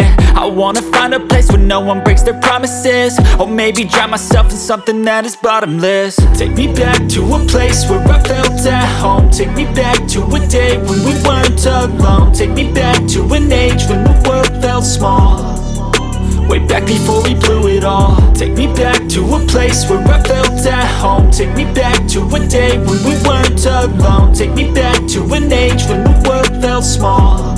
me. I wanna find a place where no one breaks their promises, or maybe drown myself in something that is bottomless. Take me back to a place where I felt at home. Take me back to a day when we weren't alone. Take me back to an age when the world felt small, way back before we blew it all. Take me back to a place where I felt at home. Take me back to a day when we weren't alone. Take me back to an age when the world felt small,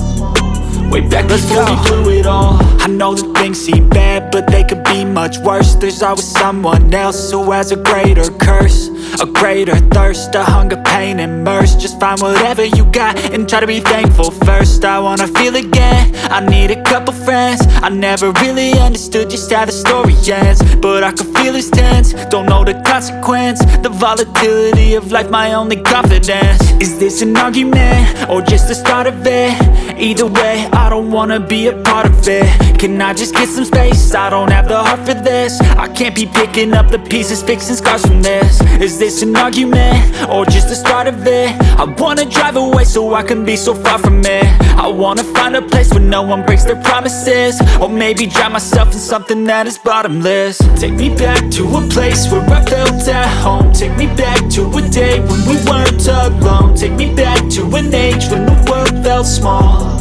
way back before we blew it all. I know that things seem bad, but they could be much worse. There's always someone else who has a greater curse, a greater thirst, a hunger, pain, and mercy. Just find whatever you got and try to be thankful first. I wanna feel again, I need a couple friends. I never really understood just how the story ends, but I can feel it's tense, don't know the consequence. The volatility of life, my only confidence. Is this an argument, or just the start of it? Either way, I don't wanna be a part of it. Can I just get some space? I don't have the heart for this. I can't be picking up the pieces, fixing scars from this. Is this an argument, or just the start of it? I wanna drive away so I can be so far from it. I wanna find a place where no one breaks their promises, or maybe drown myself in something that is bottomless. Take me back to a place where I felt at home. Take me back to a day when we weren't alone. Take me back to an age when the world felt small,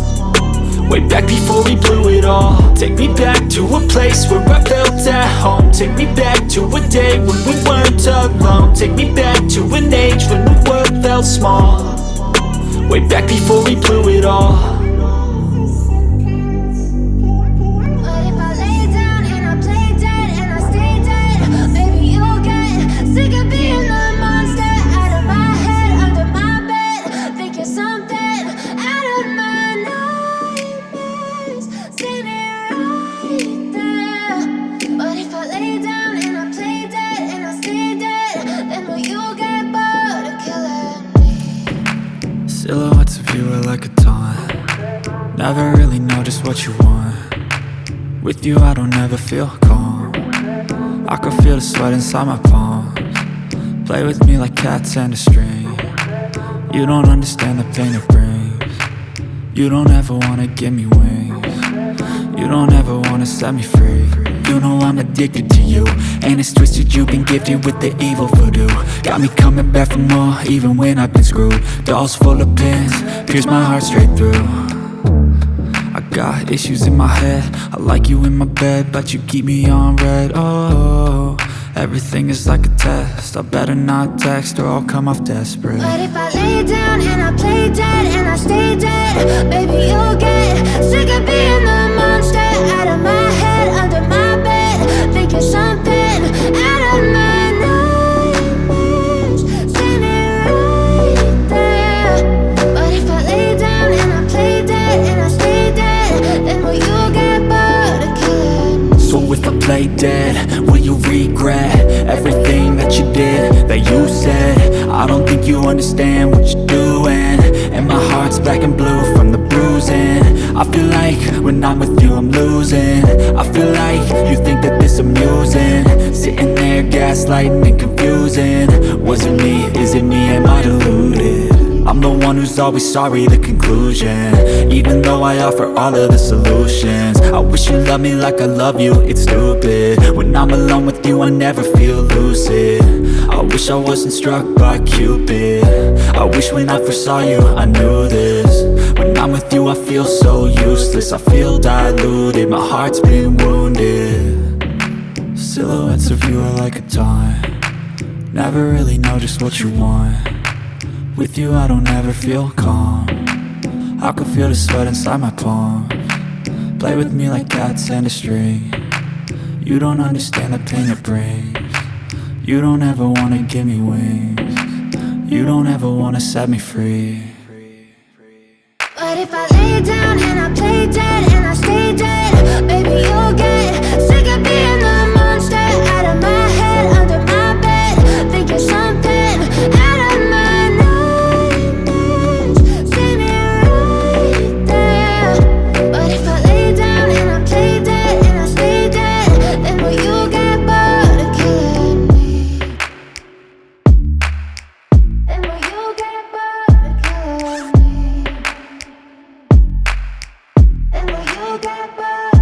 way back before we blew it all. Take me back to a place where I felt at home. Take me back to a day when we weren't alone. Take me back to an age when the world felt small, way back before we blew it all. Silhouettes of you are like a taunt. Never really know just what you want. With you I don't ever feel calm. I can feel the sweat inside my palms. Play with me like cats and a string. You don't understand the pain it brings. You don't ever wanna give me wings. You don't ever wanna set me free. You know I'm addicted to you, and it's twisted, you've been gifted with the evil voodoo. Got me coming back for more, even when I've been screwed. Dolls full of pins, pierce my heart straight through. I got issues in my head, I like you in my bed, but you keep me on red. Oh, everything is like a test, I better not text or I'll come off desperate. But if I lay down and I play dead and I stay dead, baby you'll get sick of being the monster out of my head, under my bed, thinking something out of my nightmares, standing right there. But if I lay down and I play dead and I stay dead, then will you get bored of killing me? So if I play dead, will you regret everything that you did, that you said? I don't think you understand what you're doing, and my heart's black and blue from the bruising. I feel like when I'm with you I'm losing. I feel like you think that this amusing, sitting there gaslighting and confusing. Was it me? Is it me? Am I deluded? I'm the one who's always sorry, the conclusion, even though I offer all of the solutions. I wish you loved me like I love you, it's stupid. When I'm alone with you I never feel lucid. I wish I wasn't struck by Cupid. I wish when I first saw you I knew this. When I'm with you I feel so useless, I feel diluted, my heart's been wounded. Silhouettes of you are like a taunt. Never really know just what you want. With you I don't ever feel calm. I can feel the sweat inside my palms. Play with me like cats and a string. You don't understand the pain it brings. You don't ever wanna give me wings. You don't ever wanna set me free. But if I lay down and I play dead and I stay dead, baby you'll get sick of being the monster out of my head, under my bed, thinking something out of my nightmares, standing right there. But if I lay down and I play dead and I stay dead, then will you get bored of killing me? Then will you get bored of killing me? And will you get bored?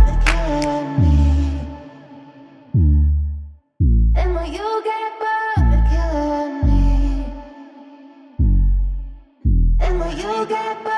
you'll get bored.